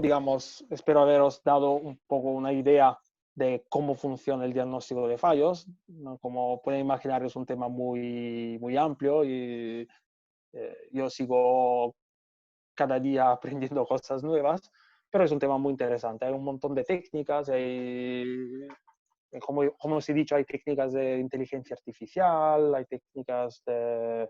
digamos, espero haberos dado un poco una idea de cómo funciona el diagnóstico de fallos, ¿no? Como pueden imaginar, es un tema muy amplio y yo sigo cada día aprendiendo cosas nuevas, pero es un tema muy interesante. Hay un montón de técnicas, como os he dicho, hay técnicas de inteligencia artificial, hay técnicas de,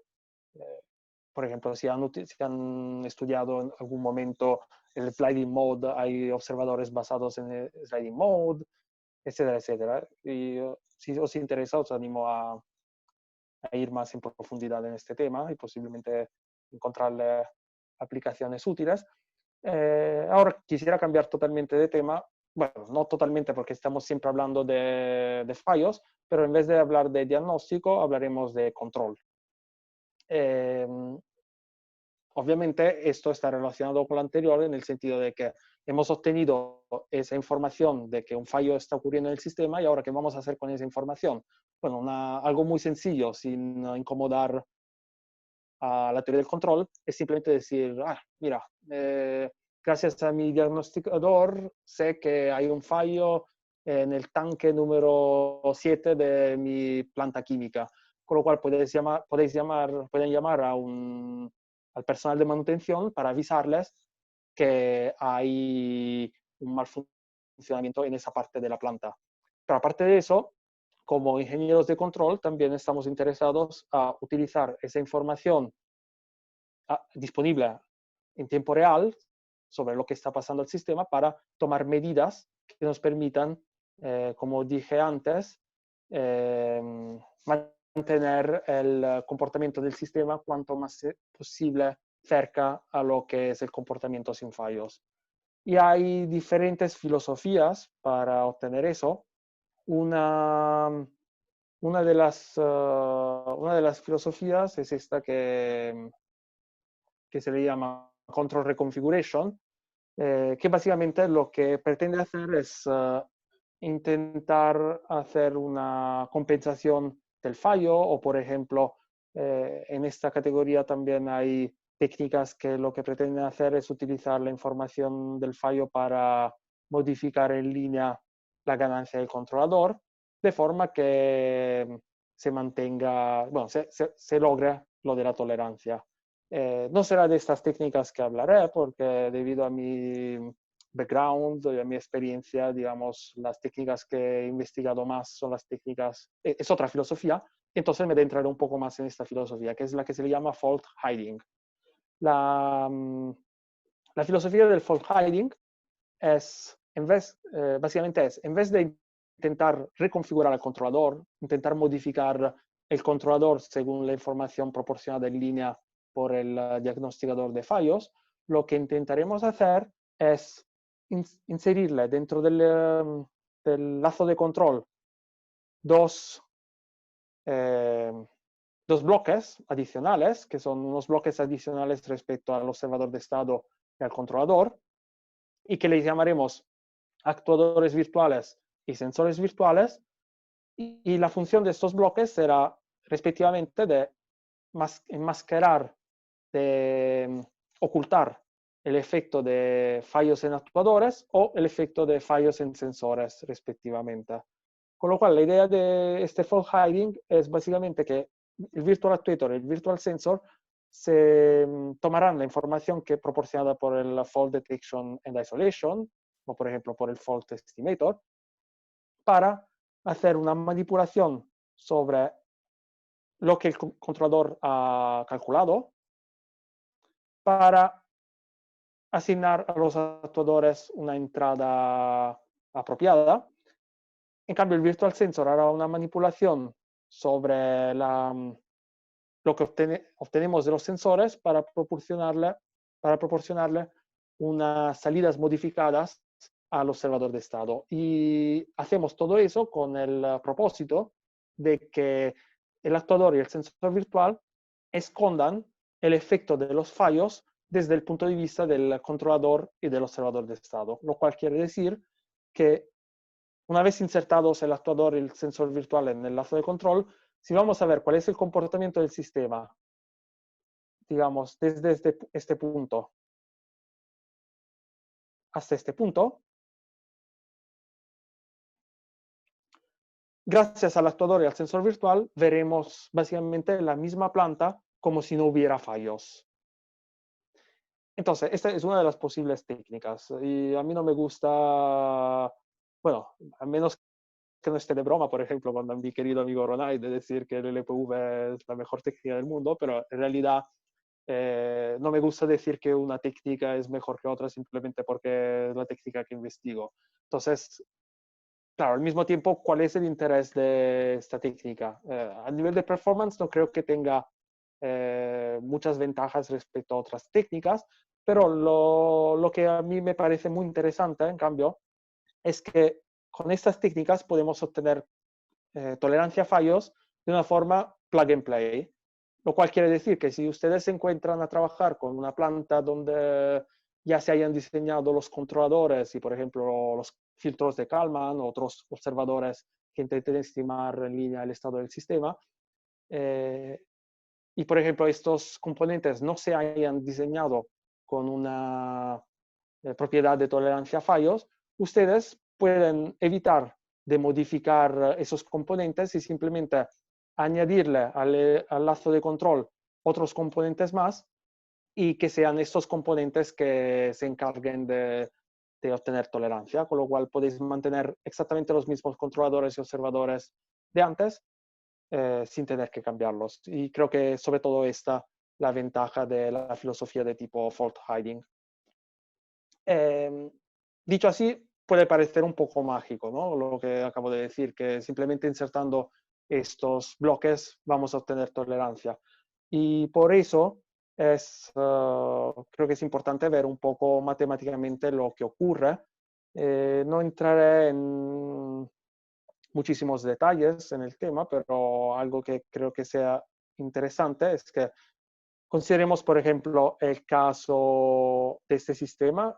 por ejemplo, si han estudiado en algún momento el sliding mode, hay observadores basados en el sliding mode, etcétera, etcétera. Y si os interesa, os animo a ir más en profundidad en este tema y posiblemente encontrarle aplicaciones útiles. Ahora quisiera cambiar totalmente de tema. Bueno, no totalmente porque estamos siempre hablando de fallos, pero en vez de hablar de diagnóstico, hablaremos de control. Eh, Obviamente esto está relacionado con lo anterior en el sentido de que hemos obtenido esa información de que un fallo está ocurriendo en el sistema y ahora ¿qué vamos a hacer con esa información? Bueno, algo muy sencillo, sin incomodar a la teoría del control, es simplemente decir, mira, gracias a mi diagnosticador sé que hay un fallo en el tanque número 7 de mi planta química, con lo cual pueden llamar al personal de manutención para avisarles que hay un mal funcionamiento en esa parte de la planta. Pero aparte de eso, como ingenieros de control, también estamos interesados a utilizar esa información disponible en tiempo real sobre lo que está pasando al sistema para tomar medidas que nos permitan, como dije antes, mantener el comportamiento del sistema cuanto más posible cerca a lo que es el comportamiento sin fallos. Y hay diferentes filosofías para obtener eso. Una, una de las filosofías es esta que se le llama Control Reconfiguration, que básicamente lo que pretende hacer es intentar hacer una compensación del fallo o, por ejemplo, en esta categoría también hay técnicas que lo que pretenden hacer es utilizar la información del fallo para modificar en línea la ganancia del controlador, de forma que se mantenga, bueno, se logre lo de la tolerancia. No será de estas técnicas que hablaré porque debido a mi background y a mi experiencia, digamos, las técnicas que he investigado más son las técnicas, es otra filosofía, entonces me adentraré un poco más en esta filosofía, que es la que se le llama fault hiding. La, la filosofía del fault hiding es, básicamente es, en vez de intentar reconfigurar el controlador, intentar modificar el controlador según la información proporcionada en línea por el diagnosticador de fallos, lo que intentaremos hacer es inserirle dentro del lazo de control dos, eh, dos bloques adicionales, que son unos bloques adicionales respecto al observador de estado y al controlador, y que les llamaremos actuadores virtuales y sensores virtuales, y la función de estos bloques será respectivamente de enmascarar, de ocultar el efecto de fallos en actuadores o el efecto de fallos en sensores respectivamente. Con lo cual la idea de este fault hiding es básicamente que el virtual actuator y el virtual sensor se tomarán la información que proporcionada por el fault detection and isolation, o por ejemplo por el fault estimator, para hacer una manipulación sobre lo que el controlador ha calculado para asignar a los actuadores una entrada apropiada. En cambio, el virtual sensor hará una manipulación sobre lo que obtenemos de los sensores para proporcionarle unas salidas modificadas al observador de estado. Y hacemos todo eso con el propósito de que el actuador y el sensor virtual escondan el efecto de los fallos desde el punto de vista del controlador y del observador de estado, lo cual quiere decir que una vez insertados el actuador y el sensor virtual en el lazo de control, si vamos a ver cuál es el comportamiento del sistema, digamos, desde este punto hasta este punto. Gracias al actuador y al sensor virtual, veremos básicamente la misma planta como si no hubiera fallos. Entonces, esta es una de las posibles técnicas. Y a mí no me gusta, bueno, a menos que no esté de broma, por ejemplo, cuando mi querido amigo Ronay de decir que el LPV es la mejor técnica del mundo, pero en realidad no me gusta decir que una técnica es mejor que otra simplemente porque es la técnica que investigo. Entonces, claro, al mismo tiempo, ¿cuál es el interés de esta técnica? A nivel de performance no creo que tenga muchas ventajas respecto a otras técnicas, pero lo que a mí me parece muy interesante, en cambio, es que con estas técnicas podemos obtener tolerancia a fallos de una forma plug and play, lo cual quiere decir que si ustedes se encuentran a trabajar con una planta donde ya se hayan diseñado los controladores y, por ejemplo, los filtros de Kalman o otros observadores que intenten estimar en línea el estado del sistema, y, por ejemplo, estos componentes no se hayan diseñado con una propiedad de tolerancia a fallos, ustedes pueden evitar de modificar esos componentes y simplemente añadirle al lazo de control otros componentes más y que sean estos componentes que se encarguen de obtener tolerancia, con lo cual podéis mantener exactamente los mismos controladores y observadores de antes sin tener que cambiarlos. Y creo que sobre todo esta la ventaja de la filosofía de tipo fault hiding. Dicho así, puede parecer un poco mágico, ¿no? Lo que acabo de decir, que simplemente insertando estos bloques vamos a obtener tolerancia. Y por eso creo que es importante ver un poco matemáticamente lo que ocurre. No entraré en muchísimos detalles en el tema, pero algo que creo que sea interesante es que consideremos, por ejemplo, el caso de este sistema.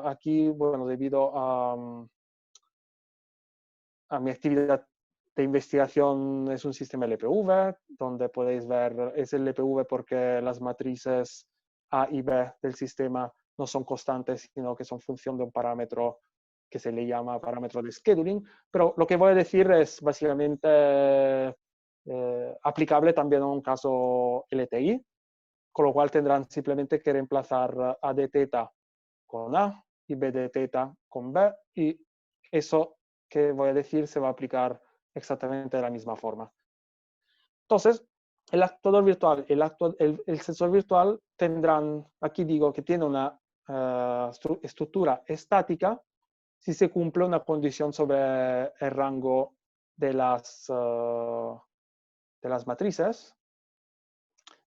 Aquí, bueno, debido a mi actividad de investigación es un sistema LPV, donde podéis ver, es el LPV porque las matrices A y B del sistema no son constantes, sino que son función de un parámetro que se le llama parámetro de scheduling. Pero lo que voy a decir es básicamente aplicable también a un caso LTI, con lo cual tendrán simplemente que reemplazar A de teta con A y B de teta con B, y eso que voy a decir se va a aplicar exactamente de la misma forma. Entonces, el actuador virtual y el sensor virtual tendrán, aquí digo que tiene una estructura estática si se cumple una condición sobre el rango de las matrices,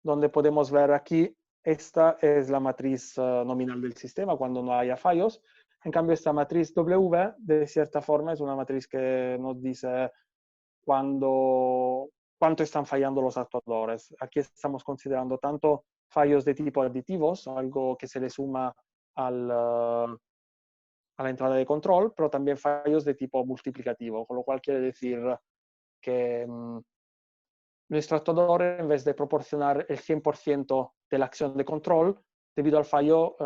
donde podemos ver aquí, esta es la matriz nominal del sistema cuando no haya fallos. En cambio, esta matriz W, de cierta forma, es una matriz que nos dice cuánto están fallando los actuadores. Aquí estamos considerando tanto fallos de tipo aditivos, algo que se le suma a la entrada de control, pero también fallos de tipo multiplicativo, con lo cual quiere decir que nuestro actuador, en vez de proporcionar el 100% de la acción de control, debido al fallo,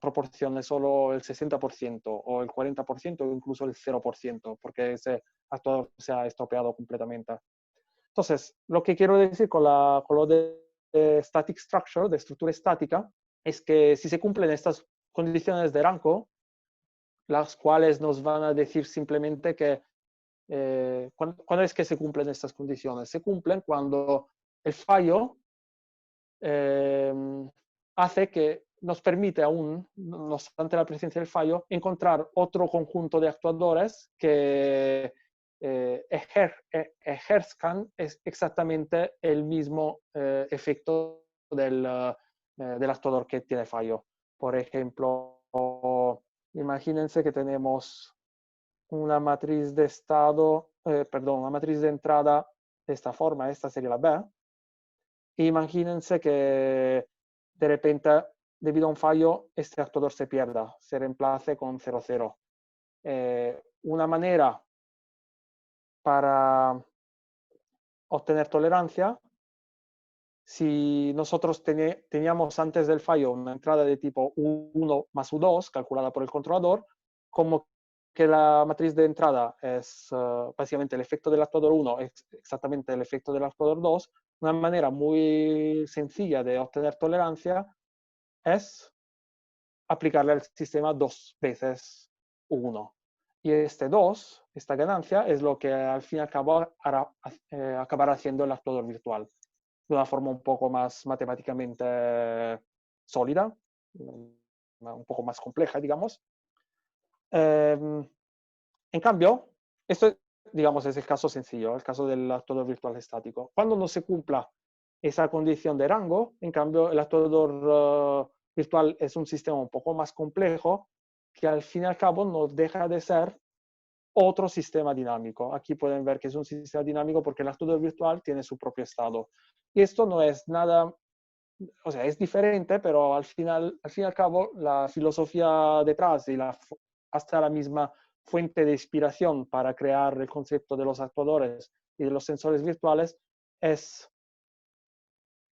proporcione solo el 60% o el 40% o incluso el 0%, porque ese actuador se ha estropeado completamente. Entonces, lo que quiero decir con lo de static structure, de estructura estática, es que si se cumplen estas condiciones de rango, las cuales nos van a decir simplemente que ¿cuándo es que se cumplen estas condiciones? Se cumplen cuando el fallo hace que nos permite aún, no obstante la presencia del fallo, encontrar otro conjunto de actuadores que ejerzcan exactamente el mismo efecto del actuador que tiene fallo. Por ejemplo, imagínense que tenemos una matriz de estado, perdón, una matriz de entrada de esta forma, esta sería la B. E imagínense que de repente, debido a un fallo, este actuador se pierda, se reemplace con 0, 0. Una manera para obtener tolerancia si nosotros teníamos antes del fallo una entrada de tipo U1 más U2 calculada por el controlador, como que la matriz de entrada es básicamente el efecto del actuador 1, es exactamente el efecto del actuador 2, una manera muy sencilla de obtener tolerancia es aplicarle al sistema 2 veces U1. Y este 2, esta ganancia, es lo que al fin y al cabo acabará haciendo el actuador virtual de una forma un poco más matemáticamente sólida, un poco más compleja, digamos. En cambio, esto, digamos, es el caso sencillo, el caso del actuador virtual estático. Cuando no se cumpla esa condición de rango, en cambio, el actuador virtual es un sistema un poco más complejo que al fin y al cabo no deja de ser otro sistema dinámico. Aquí pueden ver que es un sistema dinámico porque el actuador virtual tiene su propio estado. Y esto no es nada, o sea, es diferente, pero al fin y al cabo, la filosofía detrás y hasta la misma fuente de inspiración para crear el concepto de los actuadores y de los sensores virtuales es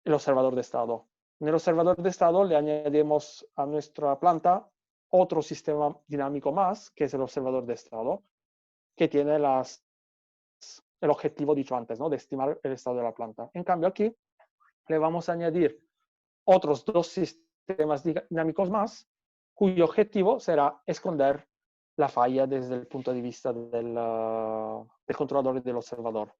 el observador de estado. En el observador de estado le añadimos a nuestra planta otro sistema dinámico más, que es el observador de estado, que tiene el objetivo dicho antes, ¿no? De estimar el estado de la planta. En cambio, aquí le vamos a añadir otros dos sistemas dinámicos más, cuyo objetivo será esconder la falla desde el punto de vista del controlador y del observador.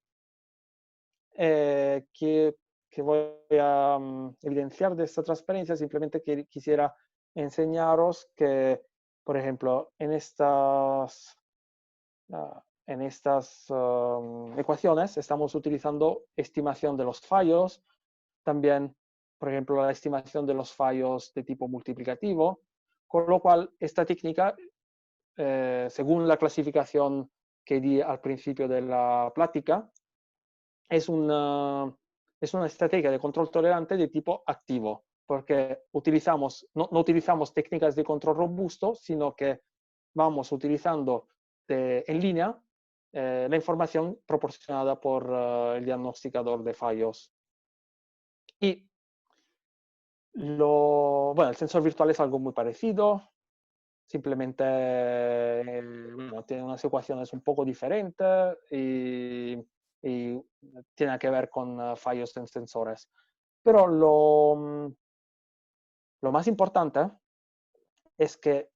Que voy a evidenciar de esta transparencia, simplemente quisiera enseñaros que, por ejemplo, en estas ecuaciones estamos utilizando estimación de los fallos, también, por ejemplo, la estimación de los fallos de tipo multiplicativo, con lo cual esta técnica, según la clasificación que di al principio de la plática, es una estrategia de control tolerante de tipo activo, porque no utilizamos técnicas de control robusto, sino que vamos utilizando en línea la información proporcionada por el diagnosticador de fallos. Y bueno, el sensor virtual es algo muy parecido, simplemente bueno, tiene unas ecuaciones un poco diferentes y tiene que ver con fallos en sensores. Pero lo más importante es que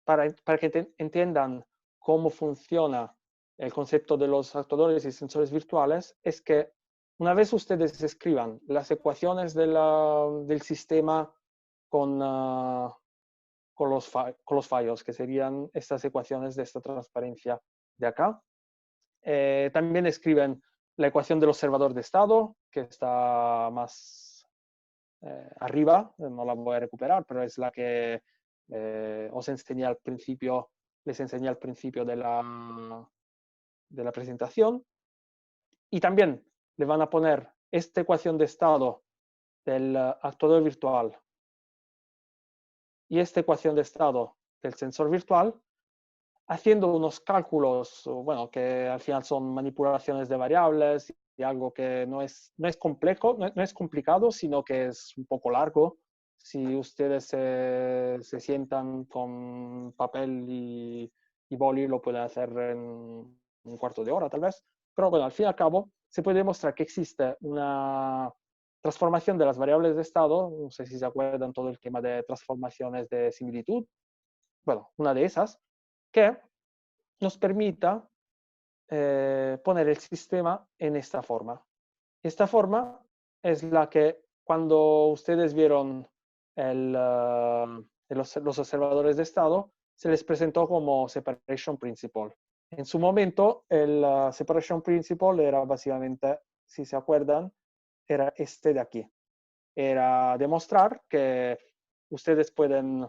para que entiendan cómo funciona el concepto de los actuadores y sensores virtuales, es que una vez ustedes escriban las ecuaciones del sistema con los fallos, que serían estas ecuaciones de esta transparencia de acá, también escriben la ecuación del observador de estado, que está más arriba, no la voy a recuperar, pero es la que os enseñé al principio, les enseñé al principio de la presentación. Y también le van a poner esta ecuación de estado del actuador virtual y esta ecuación de estado del sensor virtual, haciendo unos cálculos, bueno, que al final son manipulaciones de variables y algo que no es complejo, no es complicado, sino que es un poco largo. Si ustedes se sientan con papel y boli, lo pueden hacer en un cuarto de hora, tal vez. Pero bueno, al fin y al cabo, se puede demostrar que existe una transformación de las variables de estado, no sé si se acuerdan todo el tema de transformaciones de similitud, bueno, una de esas, que nos permita poner el sistema en esta forma. Esta forma es la que cuando ustedes vieron los observadores de estado, se les presentó como separation principle. En su momento, el separation principle era básicamente, si se acuerdan, era este de aquí. Era demostrar que ustedes pueden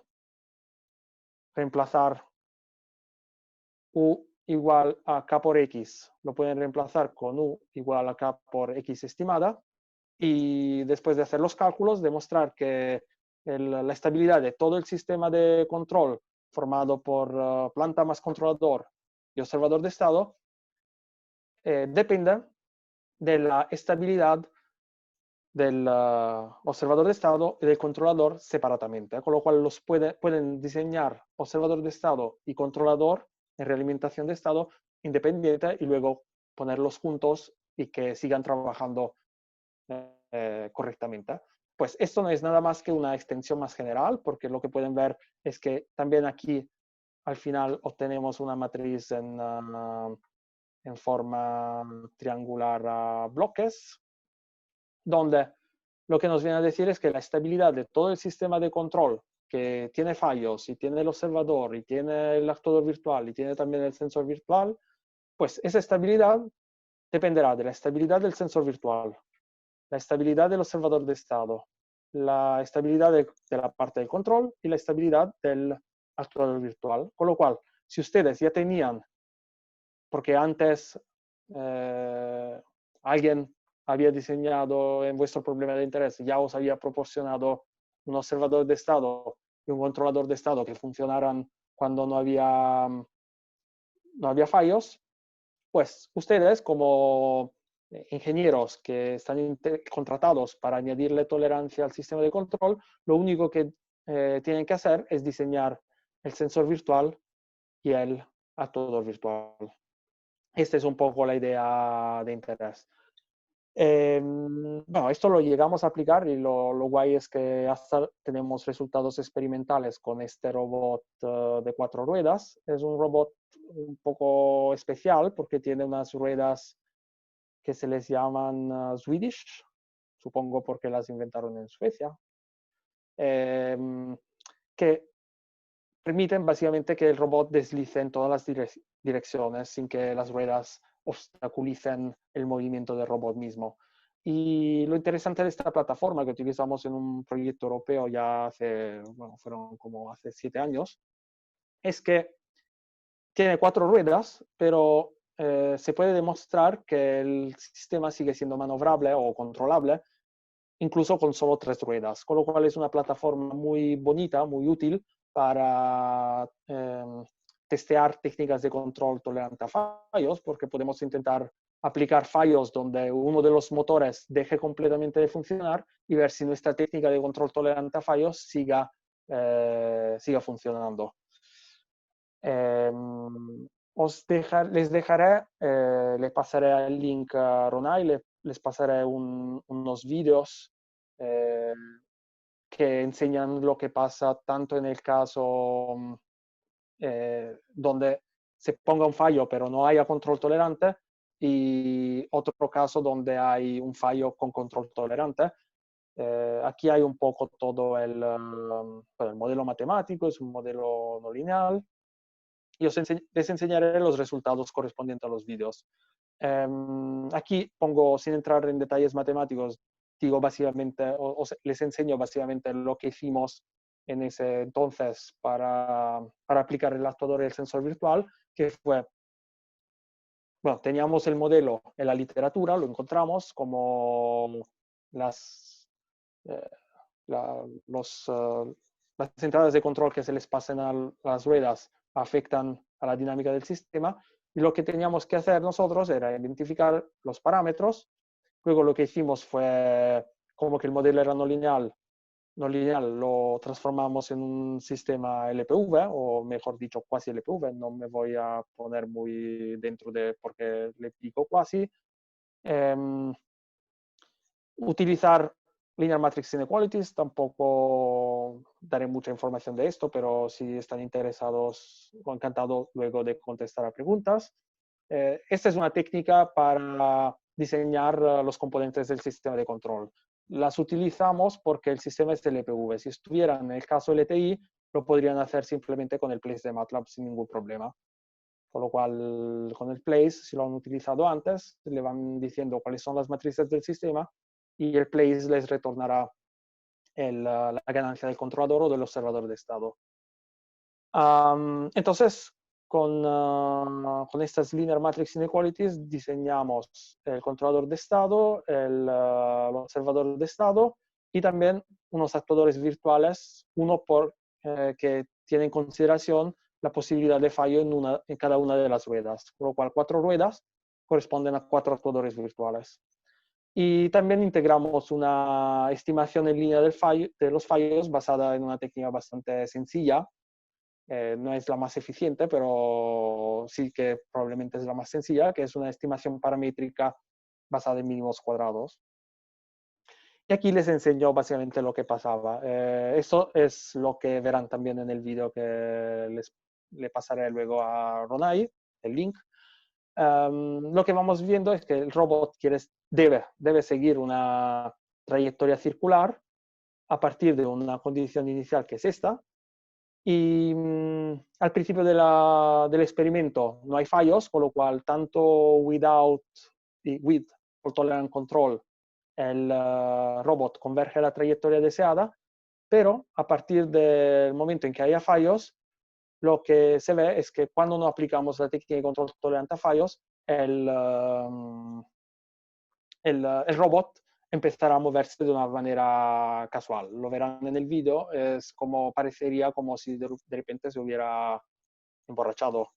reemplazar U igual a K por X, lo pueden reemplazar con U igual a K por X estimada, y después de hacer los cálculos, demostrar que la estabilidad de todo el sistema de control formado por planta más controlador y observador de estado depende de la estabilidad del observador de estado y del controlador separadamente, con lo cual pueden diseñar observador de estado y controlador en realimentación de estado independiente y luego ponerlos juntos y que sigan trabajando correctamente. Pues esto no es nada más que una extensión más general, porque lo que pueden ver es que también aquí al final obtenemos una matriz en forma triangular a bloques, donde lo que nos viene a decir es que la estabilidad de todo el sistema de control que tiene fallos y tiene el observador y tiene el actuador virtual y tiene también el sensor virtual, pues esa estabilidad dependerá de la estabilidad del sensor virtual, la estabilidad del observador de estado, la estabilidad de la parte del control y la estabilidad del actuador virtual. Con lo cual, si ustedes ya tenían, porque antes alguien había diseñado en vuestro problema de interés, ya os había proporcionado un observador de estado y un controlador de estado que funcionaran cuando no había fallos, pues ustedes como ingenieros que están contratados para añadirle tolerancia al sistema de control, lo único que tienen que hacer es diseñar el sensor virtual y el actuador virtual. Esta es un poco la idea de interés. Bueno, esto lo llegamos a aplicar y lo guay es que hasta tenemos resultados experimentales con este robot de 4 ruedas. Es un robot un poco especial porque tiene unas ruedas que se les llaman Swedish, supongo porque las inventaron en Suecia, que permiten básicamente que el robot deslice en todas las direcciones sin que las ruedas obstaculicen el movimiento del robot mismo. Y lo interesante de esta plataforma que utilizamos en un proyecto europeo ya hace, bueno, fueron como hace 7 años, es que tiene 4 ruedas, pero se puede demostrar que el sistema sigue siendo maniobrable o controlable incluso con solo 3 ruedas, con lo cual es una plataforma muy bonita, muy útil para testear técnicas de control tolerante a fallos, porque podemos intentar aplicar fallos donde uno de los motores deje completamente de funcionar y ver si nuestra técnica de control tolerante a fallos siga funcionando. Les dejaré, le pasaré el link a Ronay, les pasaré unos vídeos que enseñan lo que pasa tanto en el caso donde se ponga un fallo pero no haya control tolerante y otro caso donde hay un fallo con control tolerante. Aquí hay un poco todo el modelo matemático, es un modelo no lineal. Y les enseñaré los resultados correspondientes a los vídeos. Aquí pongo, sin entrar en detalles matemáticos, digo básicamente, les enseño básicamente lo que hicimos en ese entonces para aplicar el actuador y el sensor virtual, que fue, bueno, teníamos el modelo en la literatura, lo encontramos como las, eh, las entradas de control que se les pasan a las ruedas afectan a la dinámica del sistema, y lo que teníamos que hacer nosotros era identificar los parámetros. Luego lo que hicimos fue, como que el modelo era no lineal, lo transformamos en un sistema LPV, o mejor dicho, cuasi LPV. No me voy a poner muy dentro de porque le digo cuasi. Utilizar Linear Matrix Inequalities, tampoco daré mucha información de esto, pero si están interesados, encantado luego de contestar a preguntas. Esta es una técnica para diseñar los componentes del sistema de control. Las utilizamos porque el sistema es LPV. Si estuvieran en el caso LTI, lo podrían hacer simplemente con el place de MATLAB sin ningún problema. Con lo cual, con el place, si lo han utilizado antes, le van diciendo cuáles son las matrices del sistema y el place les retornará la ganancia del controlador o del observador de estado. Entonces, con estas Linear Matrix Inequalities diseñamos el controlador de estado, el observador de estado y también unos actuadores virtuales, uno que tiene en consideración la posibilidad de fallo en cada una de las ruedas, con lo cual 4 ruedas corresponden a 4 actuadores virtuales. Y también integramos una estimación en línea de los fallos basada en una técnica bastante sencilla. No es la más eficiente, pero sí que probablemente es la más sencilla, que es una estimación paramétrica basada en mínimos cuadrados. Y aquí les enseño básicamente lo que pasaba. Eso es lo que verán también en el vídeo que le pasaré luego a Ronay, el link. Lo que vamos viendo es que el robot debe seguir una trayectoria circular a partir de una condición inicial que es esta. Y al principio del experimento no hay fallos, con lo cual tanto without y with for tolerant control el robot converge a la trayectoria deseada, pero a partir del momento en que haya fallos, lo que se ve es que cuando no aplicamos la técnica de control tolerante a fallos, el robot empezará a moverse de una manera casual. Lo verán en el vídeo, es como parecería como si de repente se hubiera emborrachado.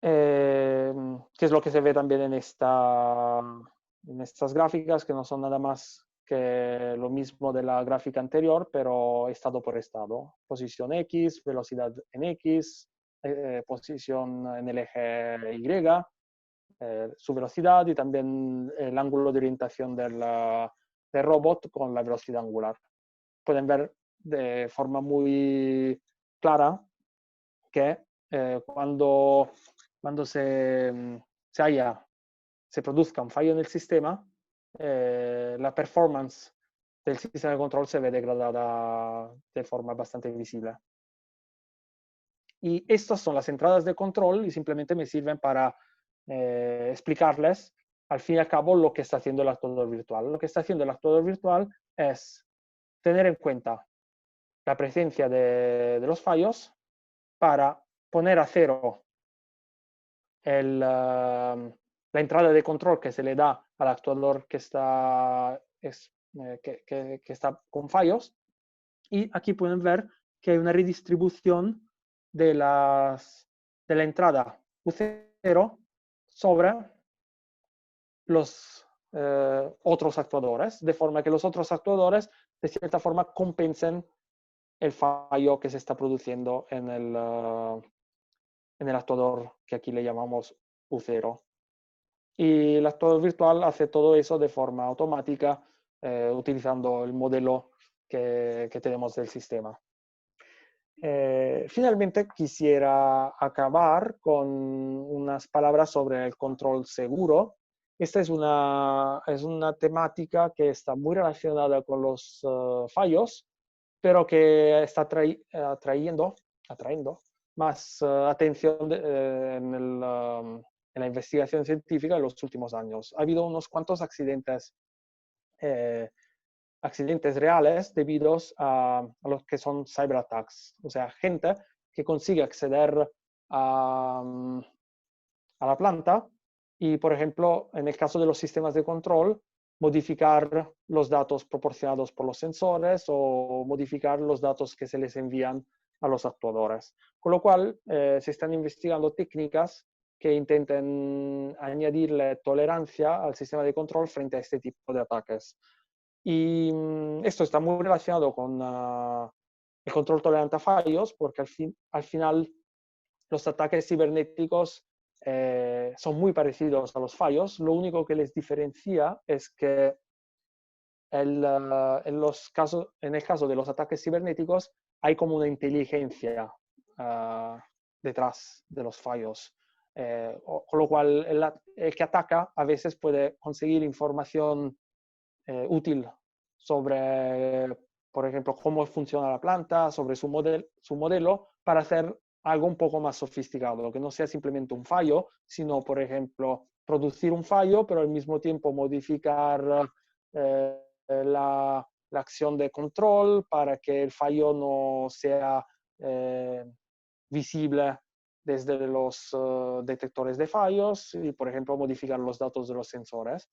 Que es lo que se ve también en estas gráficas, que no son nada más que lo mismo de la gráfica anterior, pero estado por estado. Posición X, velocidad en X, posición en el eje Y, su velocidad y también el ángulo de orientación del robot con la velocidad angular. Pueden ver de forma muy clara que cuando se produzca un fallo en el sistema, la performance del sistema de control se ve degradada de forma bastante visible. Y estas son las entradas de control y simplemente me sirven para explicarles al fin y al cabo lo que está haciendo el actuador virtual. Lo que está haciendo el actuador virtual es tener en cuenta la presencia de los fallos para poner a cero la entrada de control que se le da al actuador que está con fallos. Y aquí pueden ver que hay una redistribución de la entrada U0 sobre los otros actuadores, de forma que los otros actuadores de cierta forma compensen el fallo que se está produciendo en el actuador que aquí le llamamos U0. Y el actuador virtual hace todo eso de forma automática utilizando el modelo que tenemos del sistema. Finalmente quisiera acabar con unas palabras sobre el control seguro. Esta es una temática que está muy relacionada con los fallos, pero que está atrayendo más atención en la investigación científica en los últimos años. Ha habido unos cuantos accidentes reales debidos a los que son cyberattacks, o sea, gente que consigue acceder a la planta y, por ejemplo, en el caso de los sistemas de control, modificar los datos proporcionados por los sensores o modificar los datos que se les envían a los actuadores. Con lo cual, se están investigando técnicas que intenten añadirle tolerancia al sistema de control frente a este tipo de ataques. Y esto está muy relacionado con el control tolerante a fallos, porque al final los ataques cibernéticos son muy parecidos a los fallos. Lo único que les diferencia es que en el caso de los ataques cibernéticos hay como una inteligencia detrás de los fallos. Con lo cual el que ataca a veces puede conseguir información útil sobre, por ejemplo, cómo funciona la planta, sobre su modelo, para hacer algo un poco más sofisticado, que no sea simplemente un fallo, sino, por ejemplo, producir un fallo, pero al mismo tiempo modificar la acción de control para que el fallo no sea visible desde los detectores de fallos y, por ejemplo, modificar los datos de los sensores.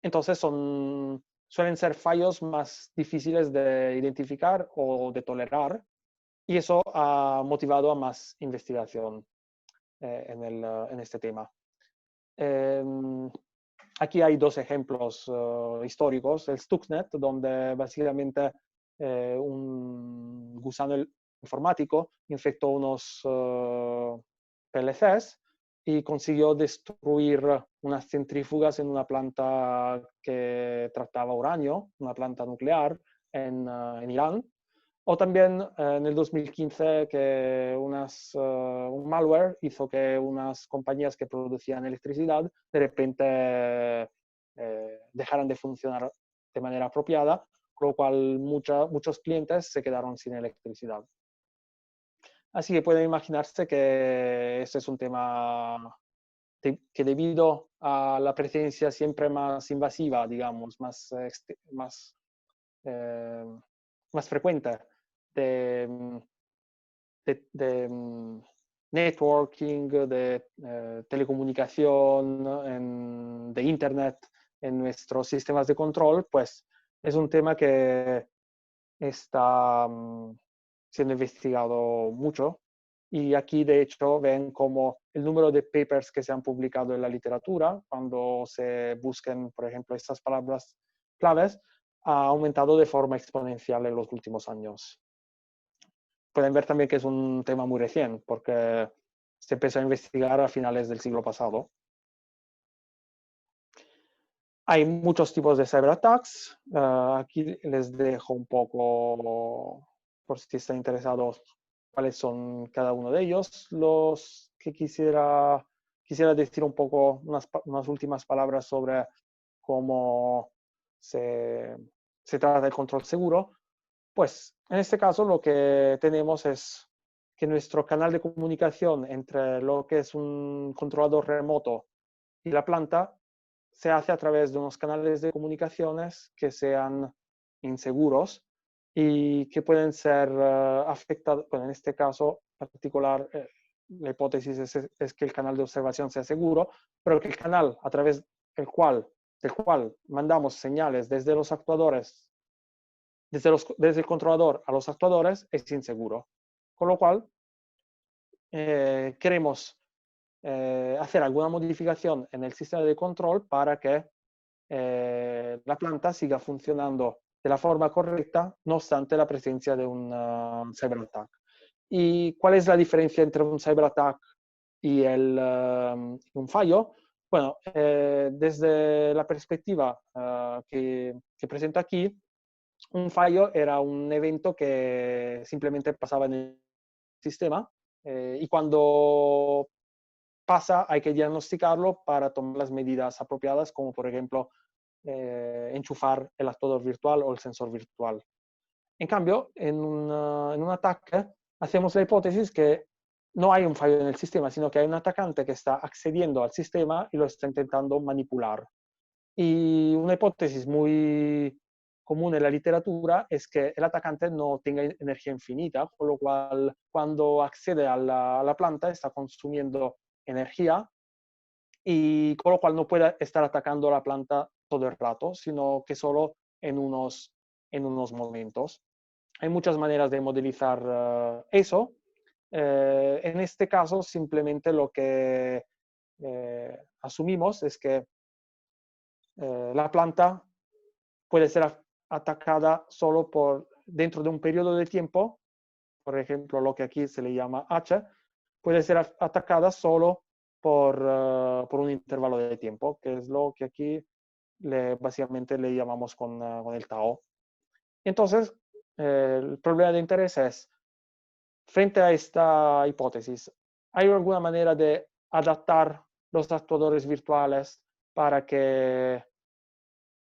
Entonces suelen ser fallos más difíciles de identificar o de tolerar, y eso ha motivado a más investigación en este tema. Aquí hay dos ejemplos históricos. El Stuxnet, donde básicamente un gusano informático infectó unos PLCs y consiguió destruir unas centrífugas en una planta que trataba uranio, una planta nuclear en Irán. O también en el 2015 que un malware hizo que unas compañías que producían electricidad de repente dejaran de funcionar de manera apropiada, con lo cual muchos clientes se quedaron sin electricidad. Así que pueden imaginarse que este es un tema que debido a la presencia siempre más invasiva, digamos, eh, más frecuente de, de networking, de telecomunicación, de Internet en nuestros sistemas de control, pues es un tema que está siendo investigado mucho. Y aquí, de hecho, ven como el número de papers que se han publicado en la literatura, cuando se busquen, por ejemplo, estas palabras claves, ha aumentado de forma exponencial en los últimos años. Pueden ver también que es un tema muy reciente, porque se empezó a investigar a finales del siglo pasado. Hay muchos tipos de cyberattacks. Aquí les dejo un poco, por si están interesados, cuáles son cada uno de ellos. Los que quisiera decir un poco, unas últimas palabras sobre cómo se trata del control seguro. Pues en este caso lo que tenemos es que nuestro canal de comunicación entre lo que es un controlador remoto y la planta se hace a través de unos canales de comunicaciones que sean inseguros y que pueden ser afectados. Bueno, en este caso particular, la hipótesis es que el canal de observación sea seguro, pero que el canal a través del cual mandamos señales desde los actuadores, desde el controlador a los actuadores, es inseguro. Con lo cual, queremos hacer alguna modificación en el sistema de control para que la planta siga funcionando de la forma correcta, no obstante la presencia de un cyberattack. ¿Y cuál es la diferencia entre un cyberattack y un fallo? Bueno, desde la perspectiva que presento aquí, un fallo era un evento que simplemente pasaba en el sistema y cuando pasa hay que diagnosticarlo para tomar las medidas apropiadas, como por ejemplo enchufar el actuador virtual o el sensor virtual. En cambio, en un ataque hacemos la hipótesis que no hay un fallo en el sistema, sino que hay un atacante que está accediendo al sistema y lo está intentando manipular. Y una hipótesis muy común en la literatura es que el atacante no tenga energía infinita, con lo cual cuando accede a la planta está consumiendo energía y con lo cual no puede estar atacando la planta todo el rato, sino que solo en unos momentos. Hay muchas maneras de modelizar eso. En este caso, simplemente lo que asumimos es que la planta puede ser atacada solo dentro de un periodo de tiempo, por ejemplo, lo que aquí se le llama H, puede ser atacada solo por un intervalo de tiempo, que es lo que aquí básicamente le llamamos con el Tao. Entonces, el problema de interés es, frente a esta hipótesis, ¿hay alguna manera de adaptar los actuadores virtuales para que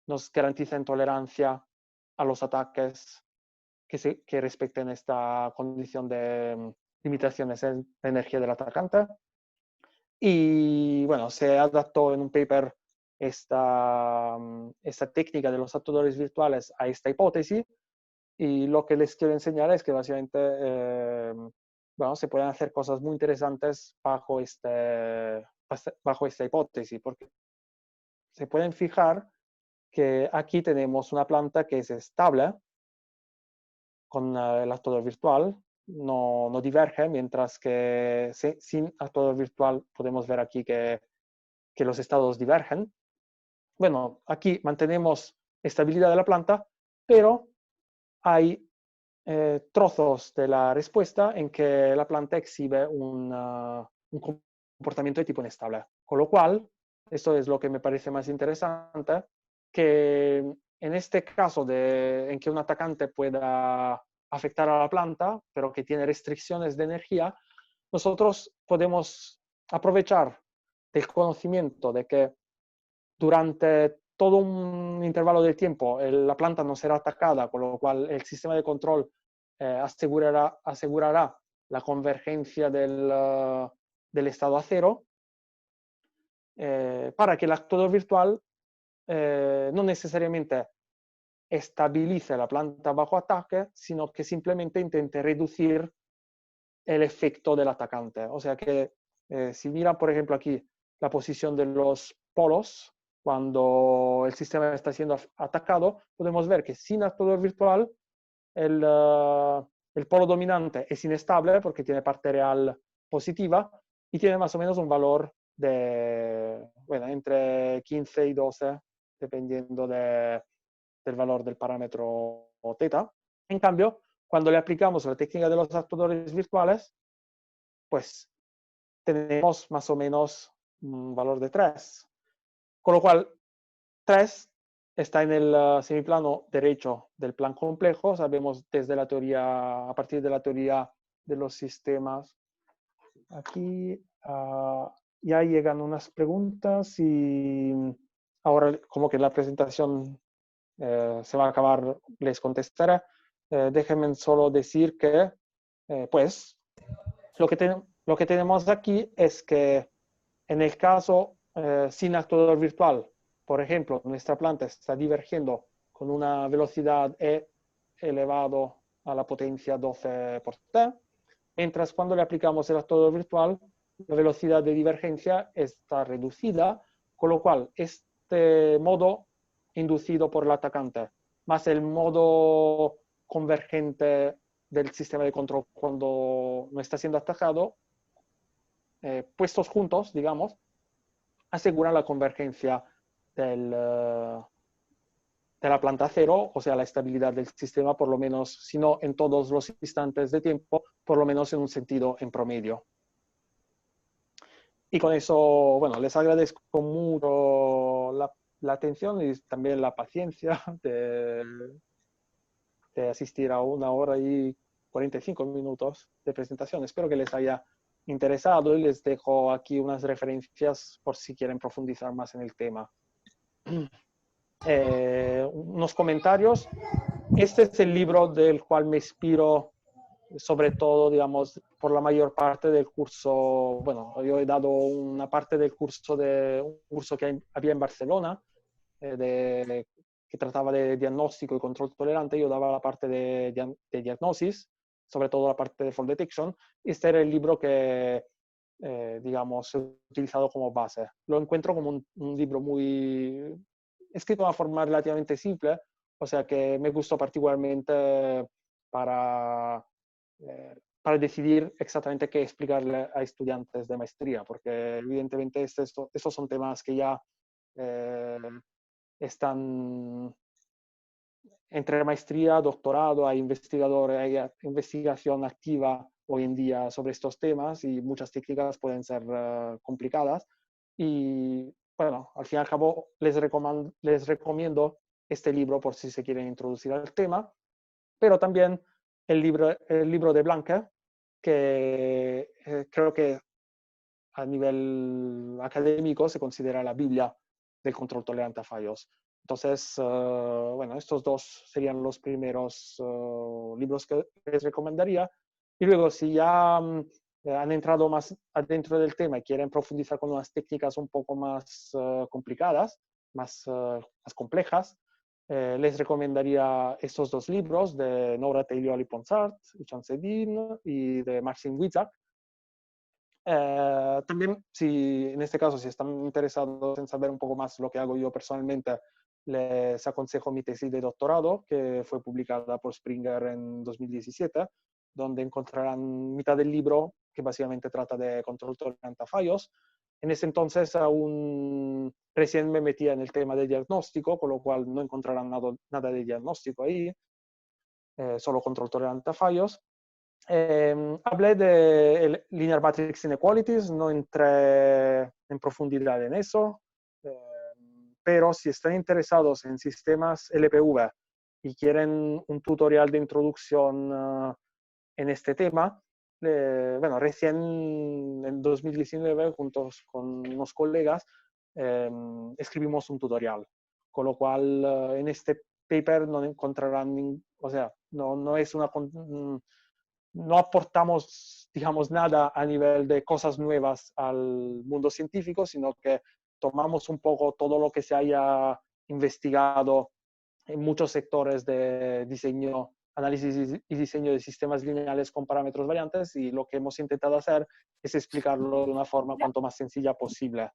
nos garanticen tolerancia a los ataques que respeten esta condición de limitaciones de energía del atacante? Y bueno, se adaptó en un paper esta técnica de los actuadores virtuales a esta hipótesis y lo que les quiero enseñar es que básicamente bueno, se pueden hacer cosas muy interesantes bajo esta hipótesis, porque se pueden fijar que aquí tenemos una planta que es estable con el actuador virtual, no diverge, mientras que sin actuador virtual podemos ver aquí que los estados divergen. bueno, aquí mantenemos estabilidad de la planta, pero hay trozos de la respuesta en que la planta exhibe un comportamiento de tipo inestable. Con lo cual, esto es lo que me parece más interesante, que en este caso en que un atacante pueda afectar a la planta, pero que tiene restricciones de energía, nosotros podemos aprovechar el conocimiento de que durante todo un intervalo de tiempo la planta no será atacada, con lo cual el sistema de control asegurará la convergencia del estado a cero, para que el actuador virtual no necesariamente estabilice la planta bajo ataque, sino que simplemente intente reducir el efecto del atacante. O sea que si miran, por ejemplo, aquí la posición de los polos, cuando el sistema está siendo atacado, podemos ver que sin actuador virtual el polo dominante es inestable porque tiene parte real positiva y tiene más o menos un valor de, bueno, entre 15 y 12, dependiendo del valor del parámetro θ. En cambio, cuando le aplicamos la técnica de los actuadores virtuales, pues tenemos más o menos un valor de 3. Con lo cual, 3 está en el semiplano derecho del plan complejo. Sabemos desde la teoría, a partir de la teoría de los sistemas. Aquí ya llegan unas preguntas y ahora como que la presentación se va a acabar, les contestaré. Déjenme solo decir que, pues, lo que tenemos aquí es que en el caso sin actuador virtual, por ejemplo, nuestra planta está divergiendo con una velocidad E elevado a la potencia 12 por t, mientras cuando le aplicamos el actuador virtual, la velocidad de divergencia está reducida, con lo cual este modo inducido por el atacante, más el modo convergente del sistema de control cuando no está siendo atacado, puestos juntos, digamos, aseguran la convergencia de la planta cero, o sea, la estabilidad del sistema, por lo menos, si no en todos los instantes de tiempo, por lo menos en un sentido en promedio. Y con eso, bueno, les agradezco mucho la atención y también la paciencia de asistir a 1 hora y 45 minutos de presentación. Espero que les haya interesado y les dejo aquí unas referencias por si quieren profundizar más en el tema. Unos comentarios. Este es el libro del cual me inspiro, sobre todo, digamos, por la mayor parte del curso. Bueno, yo he dado una parte del curso un curso que había en Barcelona, que trataba de diagnóstico y control tolerante. Yo daba la parte de diagnosis, sobre todo la parte de fault detection. Este era el libro que, digamos, he utilizado como base. Lo encuentro como un libro muy escrito de una forma relativamente simple, o sea que me gustó particularmente para, para decidir exactamente qué explicarle a estudiantes de maestría, porque evidentemente estos son temas que ya están entre maestría, doctorado, hay investigadores, hay investigación activa hoy en día sobre estos temas y muchas técnicas pueden ser complicadas. Y bueno, al fin y al cabo les recomiendo este libro por si se quieren introducir al tema, pero también el libro de Blanca, que creo que a nivel académico se considera la Biblia del control tolerante a fallos. Entonces, bueno, estos dos serían los primeros libros que les recomendaría. Y luego, si ya han entrado más adentro del tema y quieren profundizar con unas técnicas un poco más complicadas, más complejas, les recomendaría estos dos libros de Nora Taylor y Ponsart, y Chance-Dean, y de Marcin Witzak. También, si en este caso, si están interesados en saber un poco más lo que hago yo personalmente, les aconsejo mi tesis de doctorado, que fue publicada por Springer en 2017, donde encontrarán mitad del libro, que básicamente trata de control tolerante a fallos, En ese entonces aún recién me metía en el tema de diagnóstico, con lo cual no encontrarán nada de diagnóstico ahí, solo control tolerante a fallos. Hablé de Linear Matrix Inequalities, no entré en profundidad en eso, pero si están interesados en sistemas LPV y quieren un tutorial de introducción en este tema, bueno, recién en 2019, juntos con unos colegas, escribimos un tutorial, con lo cual en este paper no encontrarán, o sea, no es una... No aportamos, digamos, nada a nivel de cosas nuevas al mundo científico, sino que tomamos un poco todo lo que se haya investigado en muchos sectores de diseño, análisis y diseño de sistemas lineales con parámetros variantes, y lo que hemos intentado hacer es explicarlo de una forma cuanto más sencilla posible.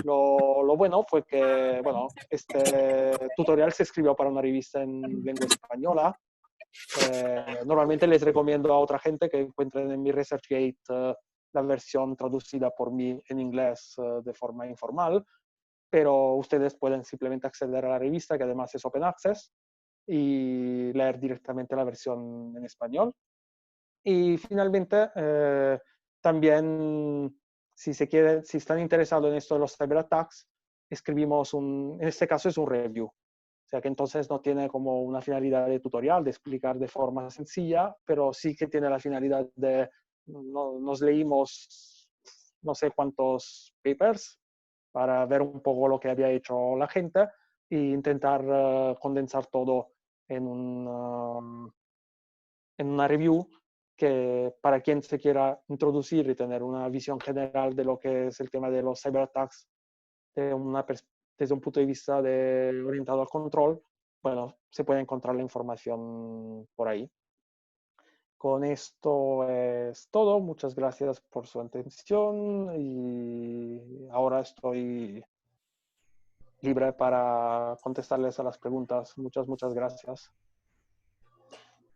Lo bueno fue que, bueno, este tutorial se escribió para una revista en lengua española. Normalmente les recomiendo a otra gente que encuentren en mi ResearchGate la versión traducida por mí en inglés de forma informal, pero ustedes pueden simplemente acceder a la revista, que además es Open Access, y leer directamente la versión en español. Y finalmente, también, si están interesados en esto de los cyberattacks, escribimos en este caso es un review. O sea que entonces no tiene como una finalidad de tutorial, de explicar de forma sencilla, pero sí que tiene la finalidad de, nos leímos no sé cuántos papers para ver un poco lo que había hecho la gente e intentar condensar todo en en una review que para quien se quiera introducir y tener una visión general de lo que es el tema de los cyberattacks desde un punto de vista orientado al control, bueno, se puede encontrar la información por ahí. Con esto es todo. Muchas gracias por su atención y ahora estoy libre para contestarles a las preguntas. Muchas gracias.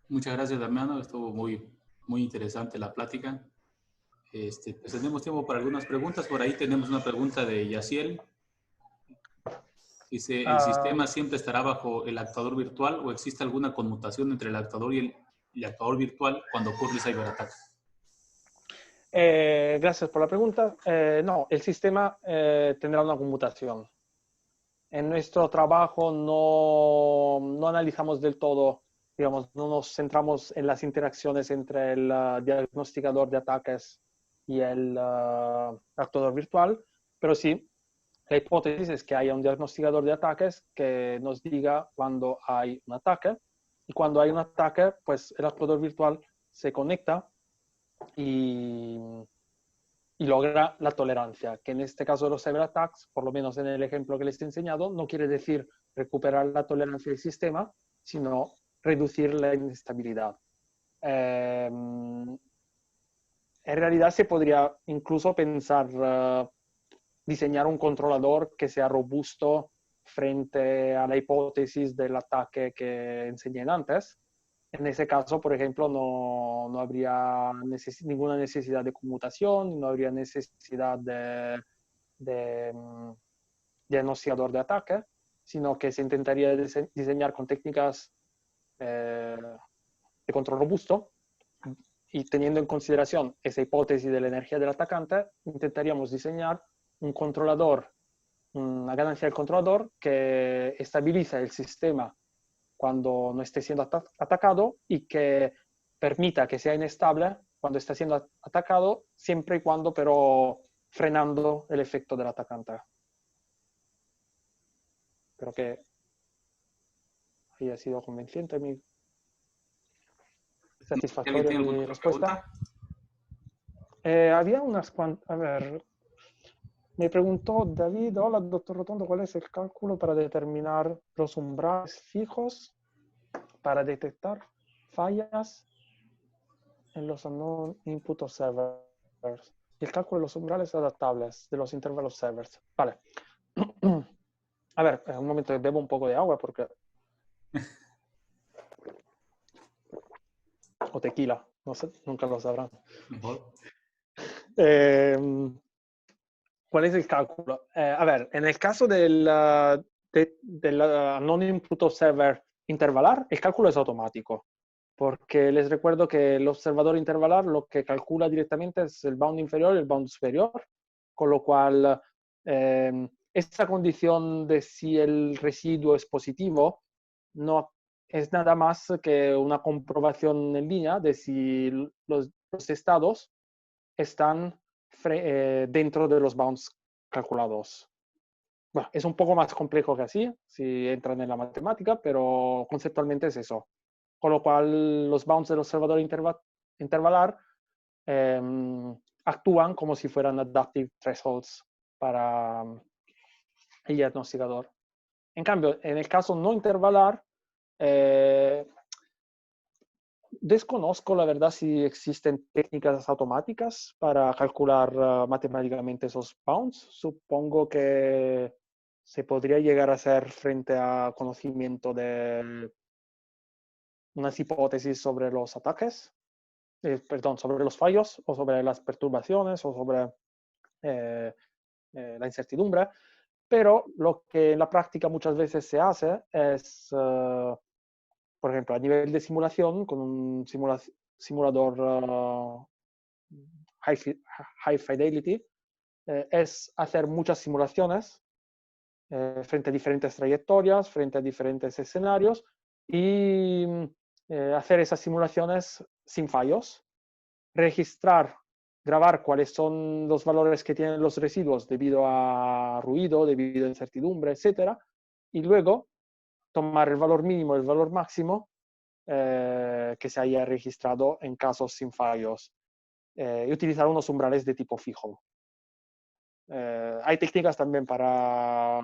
Muchas gracias, Damiano. Estuvo muy interesante la plática. Pues tenemos tiempo para algunas preguntas. Por ahí tenemos una pregunta de Yaciel. Dice, ¿el sistema siempre estará bajo el actuador virtual o existe alguna conmutación entre el actuador y el actuador virtual cuando ocurre el ciberataque? Gracias por la pregunta. No, el sistema tendrá una conmutación. En nuestro trabajo no analizamos del todo, digamos, no nos centramos en las interacciones entre el diagnosticador de ataques y el actuador virtual, pero sí, la hipótesis es que haya un diagnosticador de ataques que nos diga cuando hay un ataque, y cuando hay un ataque, pues el actuador virtual se conecta y logra la tolerancia, que en este caso de los cyberattacks, por lo menos en el ejemplo que les he enseñado, no quiere decir recuperar la tolerancia del sistema, sino reducir la inestabilidad. En realidad se podría incluso pensar diseñar un controlador que sea robusto frente a la hipótesis del ataque que enseñé antes. En ese caso, por ejemplo, no habría ninguna necesidad de conmutación, no habría necesidad de diagnosticador de ataque, sino que se intentaría diseñar con técnicas de control robusto, y teniendo en consideración esa hipótesis de la energía del atacante, intentaríamos diseñar un controlador, una ganancia del controlador que estabiliza el sistema cuando no esté siendo atacado y que permita que sea inestable cuando está siendo atacado, siempre y cuando pero frenando el efecto del atacante. Espero que haya sido convincente satisfactoria ¿Alguien tiene mi alguna otra respuesta. pregunta? Había unas cuantas, a ver, me preguntó David, hola doctor Rotondo, ¿cuál es el cálculo para determinar los umbrales fijos para detectar fallas en los unknown input observers? Y el cálculo de los umbrales adaptables de los intervalos servers. Vale. A ver, un momento, bebo un poco de agua porque... O tequila, no sé, nunca lo sabrán. Mejor. ¿Cuál es el cálculo? A ver, en el caso del non-input observer intervalar, el cálculo es automático, porque les recuerdo que el observador intervalar lo que calcula directamente es el bound inferior y el bound superior, con lo cual esta condición de si el residuo es positivo no es nada más que una comprobación en línea de si los estados están dentro de los bounds calculados. Bueno, es un poco más complejo que así, si entran en la matemática, pero conceptualmente es eso. Con lo cual, los bounds del observador intervalar actúan como si fueran adaptive thresholds para el diagnosticador. En cambio, en el caso no intervalar, desconozco la verdad si existen técnicas automáticas para calcular matemáticamente esos bounds. Supongo que se podría llegar a hacer frente a conocimiento de unas hipótesis sobre los ataques, perdón, sobre los fallos o sobre las perturbaciones o sobre la incertidumbre, pero lo que en la práctica muchas veces se hace es, por ejemplo, a nivel de simulación, con un simulador high fidelity, es hacer muchas simulaciones frente a diferentes trayectorias, frente a diferentes escenarios y hacer esas simulaciones sin fallos, registrar, grabar cuáles son los valores que tienen los residuos debido a ruido, debido a incertidumbre, etcétera, y luego tomar el valor mínimo y el valor máximo que se haya registrado en casos sin fallos y utilizar unos umbrales de tipo fijo. Hay técnicas también para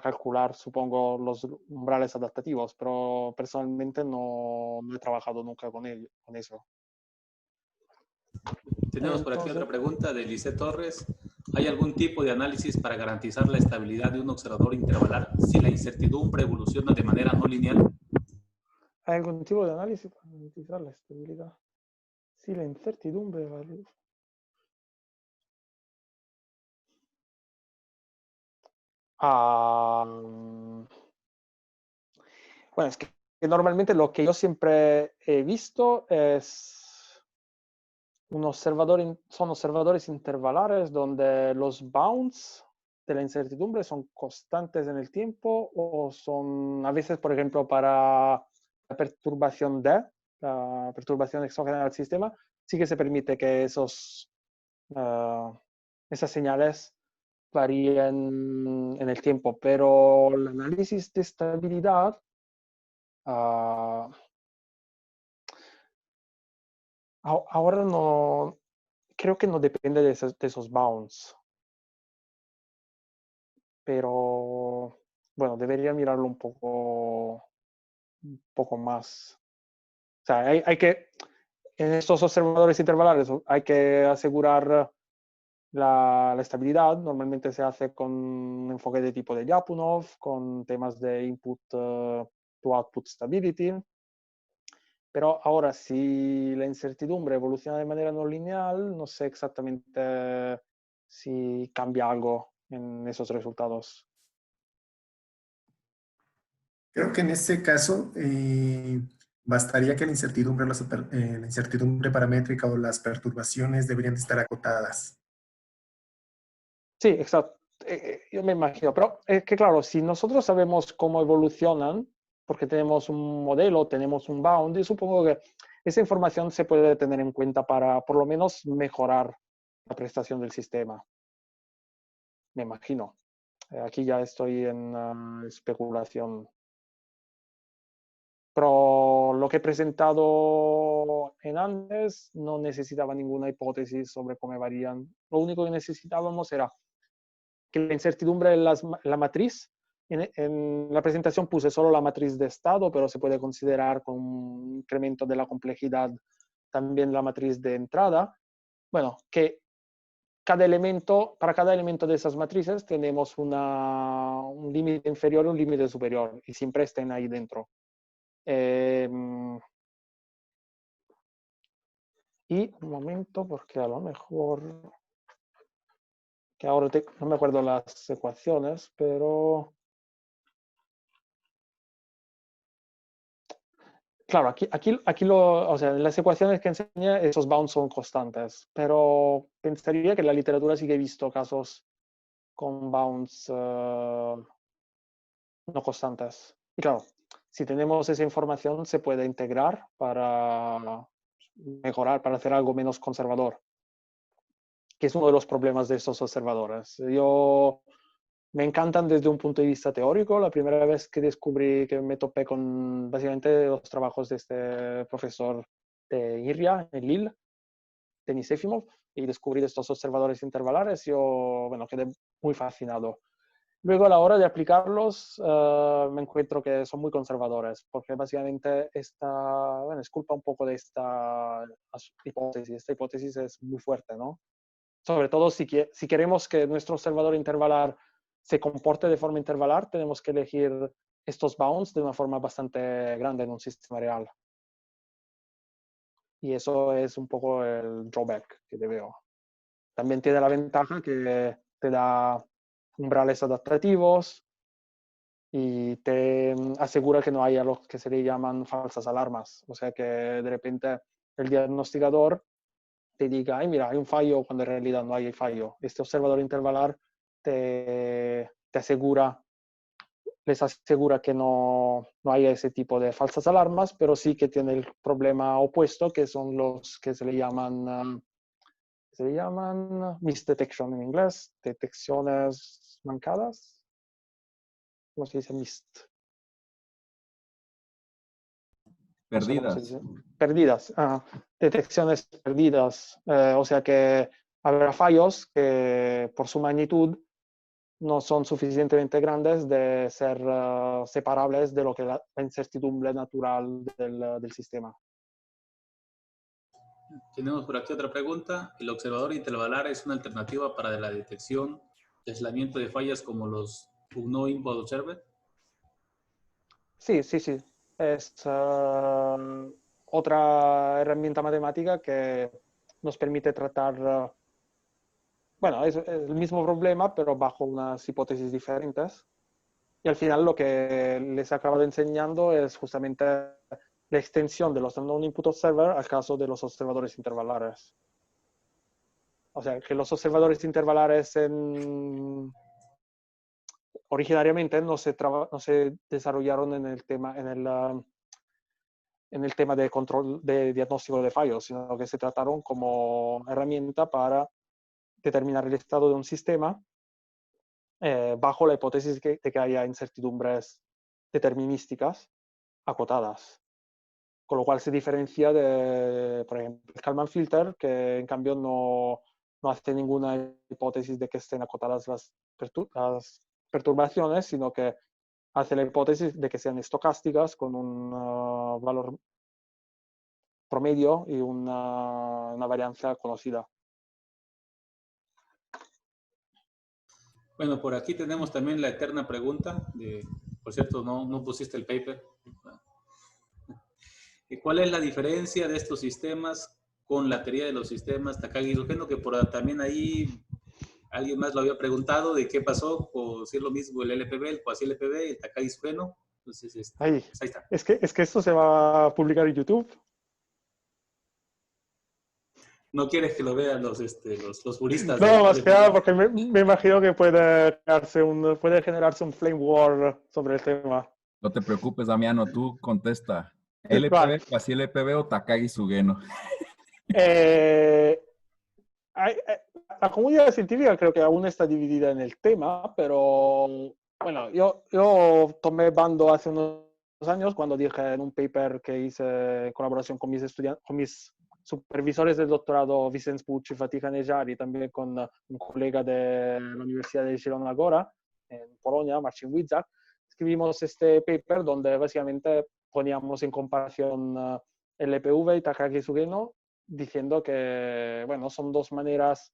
calcular, supongo, los umbrales adaptativos, pero personalmente no he trabajado nunca con eso. Tenemos por aquí otra pregunta de Lisette Torres. ¿Hay algún tipo de análisis para garantizar la estabilidad de un observador intervalar si la incertidumbre evoluciona de manera no lineal? ¿Hay algún tipo de análisis para garantizar la estabilidad si la incertidumbre varía? Bueno, es que normalmente lo que yo siempre he visto es son observadores intervalares donde los bounds de la incertidumbre son constantes en el tiempo o son a veces, por ejemplo, para la perturbación la perturbación exógena del sistema, sí que se permite que esas señales varíen en el tiempo, pero el análisis de estabilidad ahora no, creo que no depende de esos bounds, pero bueno, debería mirarlo un poco más. O sea, hay que, en estos observadores intervalares hay que asegurar la estabilidad. Normalmente se hace con un enfoque de tipo de Lyapunov, con temas de input to output stability. Pero ahora, si la incertidumbre evoluciona de manera no lineal, no sé exactamente si cambia algo en esos resultados. Creo que en este caso bastaría que la incertidumbre paramétrica o las perturbaciones deberían de estar acotadas. Sí, exacto. Yo me imagino. Pero es que, claro, si nosotros sabemos cómo evolucionan, porque tenemos un modelo, tenemos un bound, y supongo que esa información se puede tener en cuenta para, por lo menos, mejorar la prestación del sistema. Me imagino. Aquí ya estoy en especulación. Pero lo que he presentado en antes no necesitaba ninguna hipótesis sobre cómo varían. Lo único que necesitábamos era que la incertidumbre en la matriz, en la presentación puse solo la matriz de estado, pero se puede considerar con un incremento de la complejidad también la matriz de entrada. Bueno, que para cada elemento de esas matrices tenemos un límite inferior y un límite superior, y siempre estén ahí dentro. Y un momento, porque a lo mejor que ahora no me acuerdo las ecuaciones, pero claro, o sea, en las ecuaciones que enseña esos bounds son constantes, pero pensaría que en la literatura sí que he visto casos con bounds no constantes. Y claro, si tenemos esa información se puede integrar para mejorar, para hacer algo menos conservador, que es uno de los problemas de estos observadores. Me encantan desde un punto de vista teórico. La primera vez que descubrí, que me topé con básicamente los trabajos de este profesor de IRIA en Lille, Denis Efimov, y descubrí estos observadores intervalares, yo, bueno, quedé muy fascinado. Luego a la hora de aplicarlos me encuentro que son muy conservadores, porque básicamente bueno, es culpa un poco de esta hipótesis. Esta hipótesis es muy fuerte, ¿no? Sobre todo si queremos que nuestro observador intervalar se comporte de forma intervalar, tenemos que elegir estos bounds de una forma bastante grande en un sistema real. Y eso es un poco el drawback que le veo. También tiene la ventaja que te da umbrales adaptativos y te asegura que no haya lo que se le llaman falsas alarmas. O sea que de repente el diagnosticador te diga, ay, mira, hay un fallo cuando en realidad no hay fallo. Este observador intervalar les asegura que no haya ese tipo de falsas alarmas, pero sí que tiene el problema opuesto, que son los que se le llaman misdetection en inglés, detecciones mancadas. ¿Cómo se dice mist? No sé cómo se Perdidas. dice. Perdidas. Detecciones perdidas. O sea que habrá fallos que por su magnitud no son suficientemente grandes de ser separables de lo que la incertidumbre natural del sistema. Tenemos por aquí otra pregunta. ¿El observador intervalar es una alternativa para la detección y aislamiento de fallas como los Unknown Input Observer? Sí. Es otra herramienta matemática que nos permite tratar, bueno, es el mismo problema, pero bajo unas hipótesis diferentes. Y al final lo que les acabo de enseñando es justamente la extensión de los Unknown Input Observer al caso de los observadores intervalares. O sea, que los observadores intervalares originariamente no se desarrollaron en el tema de control de diagnóstico de fallos, sino que se trataron como herramienta para determinar el estado de un sistema bajo la hipótesis de que haya incertidumbres determinísticas acotadas. Con lo cual se diferencia de, por ejemplo, el Kalman filter, que en cambio no hace ninguna hipótesis de que estén acotadas las perturbaciones, sino que hace la hipótesis de que sean estocásticas con un valor promedio y una varianza conocida. Bueno, por aquí tenemos también la eterna pregunta. Por cierto, no pusiste el paper. ¿Cuál es la diferencia de estos sistemas con la teoría de los sistemas Takagi-Sugeno? Que también ahí alguien más lo había preguntado de qué pasó, o si es lo mismo el LPB, el quasi-LPB, el Takagi-Sugeno. Entonces, Ahí. Pues ahí está. Es que esto se va a publicar en YouTube. No quieres que lo vean los puristas. No, más que nada porque me imagino que puede generarse un flame war sobre el tema. No te preocupes, Damiano, tú contesta. Vale. ¿LPB, quasi LPB o Takagi-Sugeno? La comunidad científica creo que aún está dividida en el tema, pero bueno, yo tomé bando hace unos años cuando dije en un paper que hice en colaboración con mis supervisores del doctorado, Vicens Puig y Fatih Nejar, y también con un colega de la Universidad de Zielona Góra, en Polonia, Marcin Witzak, escribimos este paper donde básicamente poníamos en comparación LPV y Takagi-Sugeno, diciendo que, bueno, son dos maneras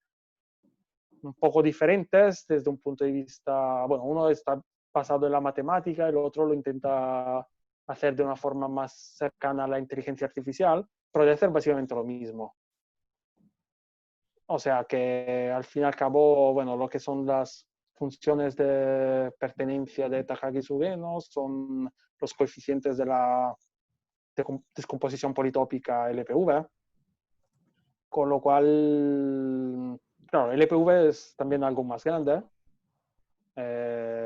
un poco diferentes desde un punto de vista, bueno, uno está basado en la matemática, el otro lo intenta hacer de una forma más cercana a la inteligencia artificial, pero de hacer básicamente lo mismo. O sea que al fin y al cabo, bueno, lo que son las funciones de pertenencia de Takagi-Sugeno son los coeficientes de la descomposición politópica LPV, con lo cual, claro, LPV es también algo más grande,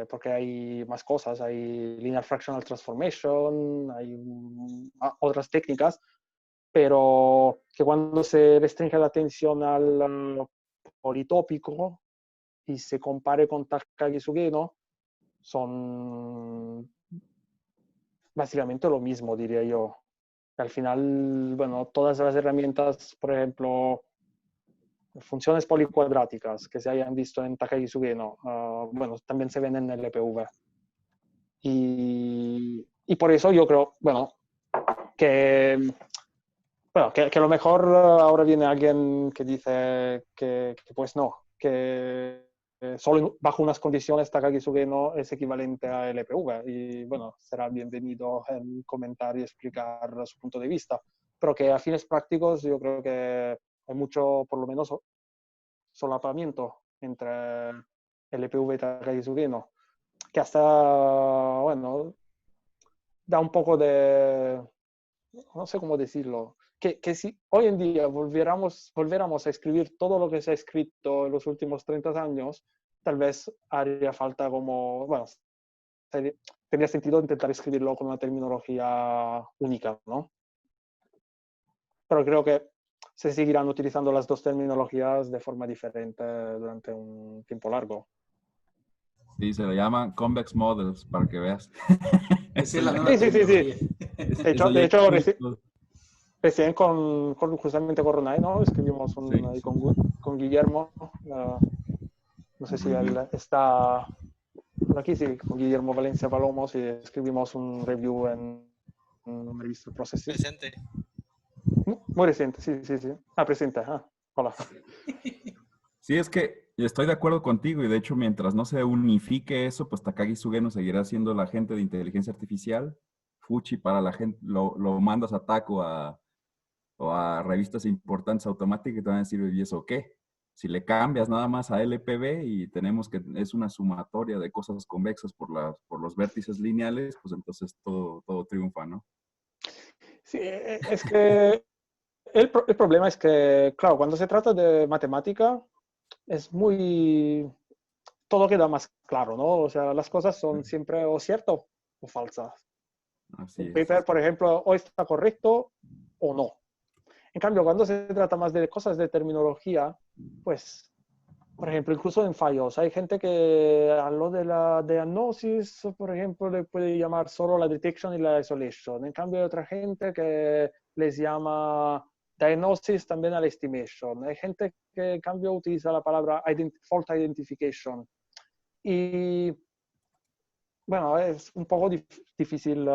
porque hay más cosas, hay linear fractional transformation, hay otras técnicas, pero que cuando se restringe la atención al politópico y se compare con Takagi-Sugeno, son básicamente lo mismo, diría yo. Al final, bueno, todas las herramientas, por ejemplo, funciones policuadráticas que se hayan visto en Takagi-Sugeno, bueno, también se ven en el LPV. Y por eso yo creo, bueno, que lo mejor ahora viene alguien que dice que pues no, que solo bajo unas condiciones Takagi-Sugeno es equivalente a LPV y bueno, será bienvenido en comentar y explicar su punto de vista, pero que a fines prácticos yo creo que hay mucho, por lo menos, solapamiento entre LPV y Takagi-Sugeno, que hasta, bueno, da un poco de, no sé cómo decirlo, que si hoy en día volviéramos a escribir todo lo que se ha escrito en los últimos 30 años, tal vez haría falta como, bueno, tendría sentido intentar escribirlo con una terminología única, ¿no? Pero creo que se seguirán utilizando las dos terminologías de forma diferente durante un tiempo largo. Sí, se le llaman convex models, para que veas. Esa es la nueva Sí. terminología. De hecho recién justamente con Ronay, ¿no? Escribimos ahí con Guillermo. No sé si él está por aquí, sí, con Guillermo Valencia Palomos y escribimos un review en una revista Processes. Presente. Muy reciente, sí. Presente. Hola. Sí, es que estoy de acuerdo contigo y de hecho mientras no se unifique eso, pues Takagi-Sugeno seguirá siendo la gente de inteligencia artificial. Fuchi para la gente, lo mandas a TAC o a revistas importantes automáticas y te van a decir, ¿y eso qué? Si le cambias nada más a LPV y tenemos que es una sumatoria de cosas convexas por los vértices lineales, pues entonces todo triunfa, ¿no? Sí, es que el problema es que, claro, cuando se trata de matemática, todo queda más claro, ¿no? O sea, las cosas son siempre o cierto o falsas. Así Un es. paper, por ejemplo, o está correcto o no. En cambio, cuando se trata más de cosas de terminología, pues, por ejemplo, incluso en fallos, hay gente que a lo de la diagnosis, por ejemplo, le puede llamar solo la detection y la isolation. En cambio, hay otra gente que les llama diagnosis también a la estimation. Hay gente que, en cambio, utiliza la palabra fault identification. Y, bueno, es un poco difícil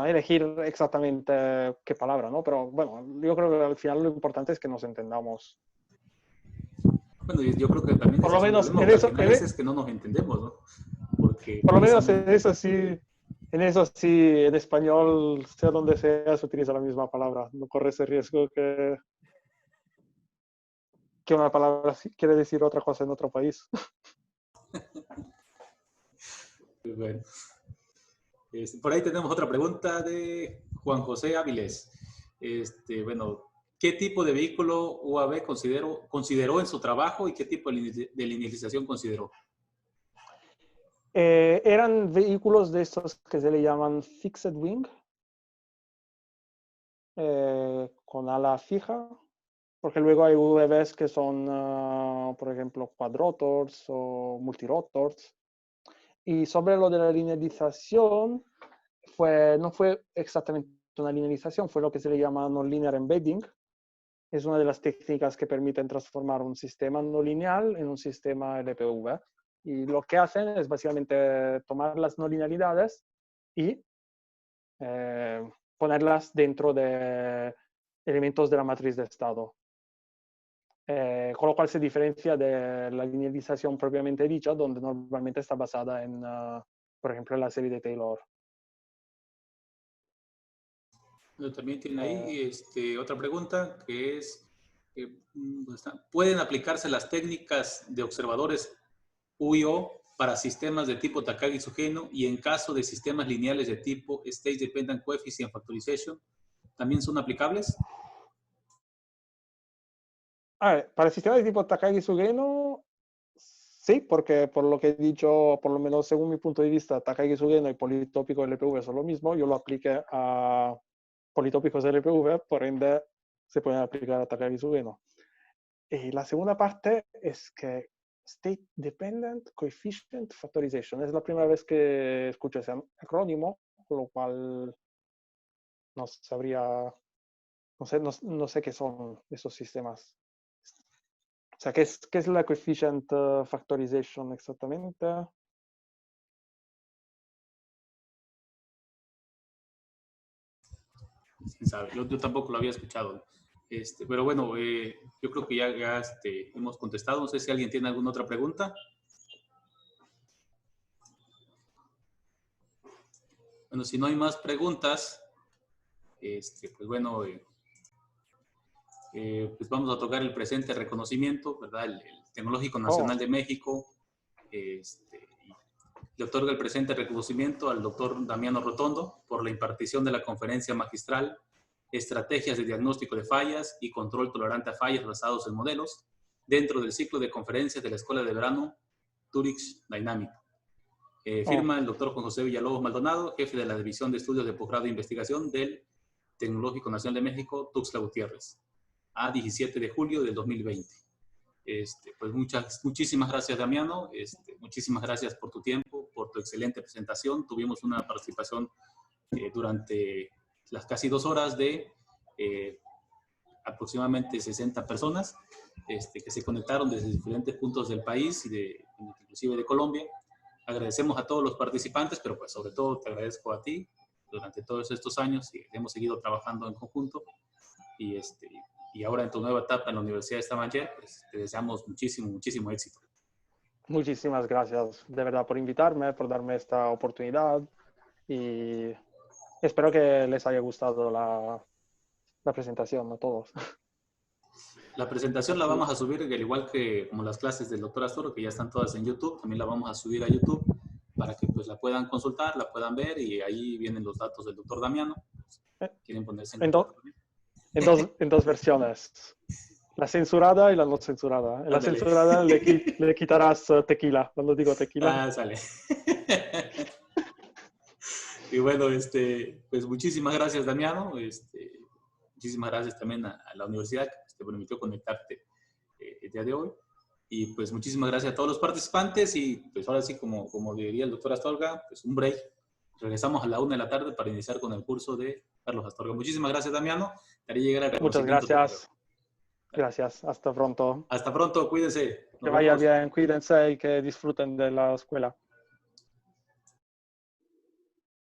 elegir exactamente qué palabra, ¿no? Pero bueno, yo creo que al final lo importante es que nos entendamos. Bueno, yo creo que también Por ese lo es un menos problema, en porque al eso, final es que no nos entendemos, ¿no? Porque por lo menos precisamente... en eso sí, en español, sea donde sea, se utiliza la misma palabra. No corre ese riesgo que una palabra quiere decir otra cosa en otro país. Bueno. Por ahí tenemos otra pregunta de Juan José Áviles. Bueno, ¿qué tipo de vehículo UAV consideró en su trabajo y qué tipo de linealización consideró? Eran vehículos de estos que se le llaman fixed wing, con ala fija, porque luego hay UAVs que son, por ejemplo, quadrotors o multirotors. Y sobre lo de la linealización, no fue exactamente una linealización, fue lo que se le llama non-linear embedding. Es una de las técnicas que permiten transformar un sistema no lineal en un sistema LPV. Y lo que hacen es básicamente tomar las no linealidades y ponerlas dentro de elementos de la matriz de estado. Con lo cual se diferencia de la linealización propiamente dicha, donde normalmente está basada en, por ejemplo, en la serie de Taylor. También tiene ahí otra pregunta que es, ¿pueden aplicarse las técnicas de observadores UIO para sistemas de tipo Takagi-Sugeno y en caso de sistemas lineales de tipo State Dependent Coefficient Factorization, también son aplicables? Para el sistema de tipo Takagi-Sugeno, sí, porque por lo que he dicho, por lo menos según mi punto de vista, Takagi-Sugeno y politópico LPV son lo mismo. Yo lo apliqué a politópicos LPV, por ende se pueden aplicar a Takagi-Sugeno. Y la segunda parte es que State Dependent Coefficient Factorization. Es la primera vez que escucho ese acrónimo, con lo cual no sabría, no sé qué son esos sistemas. O sea, ¿qué es la coefficient factorization exactamente? ¿Quién sabe? Yo tampoco lo había escuchado. Pero bueno, yo creo que ya hemos contestado. No sé si alguien tiene alguna otra pregunta. Bueno, si no hay más preguntas, pues bueno, pues vamos a tocar el presente reconocimiento, ¿verdad? El Tecnológico Nacional de México le otorga el presente reconocimiento al doctor Damiano Rotondo por la impartición de la conferencia magistral Estrategias de diagnóstico de fallas y control tolerante a fallas basados en modelos dentro del ciclo de conferencias de la Escuela de Verano Turix Dynamic. Firma el doctor Juan José Villalobos Maldonado, jefe de la División de Estudios de Posgrado e Investigación del Tecnológico Nacional de México, Tuxtla Gutiérrez, a 17 de julio del 2020. Pues muchísimas gracias, Damiano. Muchísimas gracias por tu tiempo, por tu excelente presentación. Tuvimos una participación durante las casi 2 horas de aproximadamente 60 personas que se conectaron desde diferentes puntos del país y inclusive de Colombia. Agradecemos a todos los participantes, pero pues sobre todo te agradezco a ti durante todos estos años y hemos seguido trabajando en conjunto y ahora en tu nueva etapa en la Universidad de Stavanger, pues te deseamos muchísimo éxito. Muchísimas gracias de verdad por invitarme, por darme esta oportunidad y espero que les haya gustado la presentación a todos. La presentación la vamos a subir, al igual que como las clases del doctor Astoro, que ya están todas en YouTube, también la vamos a subir a YouTube para que pues la puedan consultar, la puedan ver y ahí vienen los datos del doctor Damiano. ¿Quieren ponerse en dos versiones. La censurada y la no censurada. En la censurada le quitarás tequila, cuando digo tequila. Ah, sale. Y bueno, pues muchísimas gracias, Damiano. Muchísimas gracias también a la universidad que te permitió conectarte el día de hoy. Y pues muchísimas gracias a todos los participantes y pues ahora sí, como diría el doctor Astorga, pues un break. Regresamos a la 1 de la tarde para iniciar con el curso de Carlos Astorga. Muchísimas gracias, Damiano. Te haré llegar el Muchas gracias. Gracias. Hasta pronto. Hasta pronto. Cuídense. Que vaya bien. Cuídense y que disfruten de la escuela.